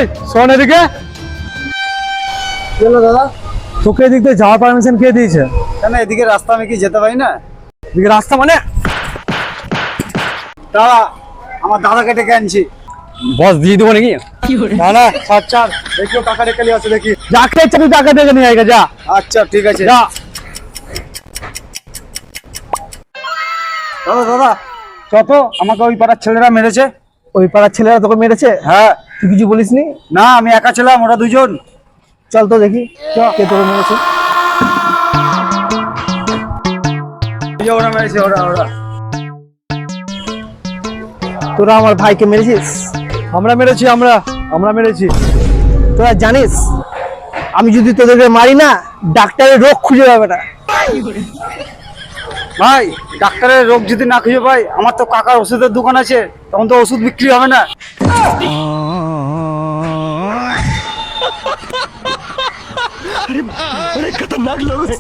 এই শোন এদিকে। চলো দাদা। তোকে এদিক দিয়ে যাওয়ার পারমিশন কে দিয়েছে? কেন এদিকে রাস্তা আমি কি যেতে পারি না? এদিকে রাস্তা মানে? দাদা আমার দাদাকে ডেকে আনছি। বস দিয়ে দেবো নাকি? না না ছাড় ছাড়, দেখিও টাকা ডেকে নিয়ে আছে দেখি। যাকে ইচ্ছা তুই টাকা ডেকে নিয়ে আয়, যা আচ্ছা ঠিক আছে। যা। দাদা দাদা চল তো, আমাকে ওই পাড়ার ছেলেরা মেরেছে। ওই পাড়ার ছেলেরা তোকে মেরেছে? হ্যাঁ। তুই কিছু বলিসনি? না আমি একা ছিলাম, ওরা দুজন। চল তো দেখি কে তোকে মেরেছে। ওরা মেরেছে, ওরা ওরা। তোরা আমার ভাইকে মেরেছিস? আমরা মেরেছি, আমরা মেরেছি। তোরা জানিস আমি যদি তোদেরকে মারি না, ডাক্তারের রোগ খুঁজে পাবে না। ভাই ডাক্তারের রোগ যদি না খুঁজে পাই, আমার তো কাকার ওষুধের দোকান আছে, তখন তো ওষুধ বিক্রি হবে না। खतरनाक लोग हैं।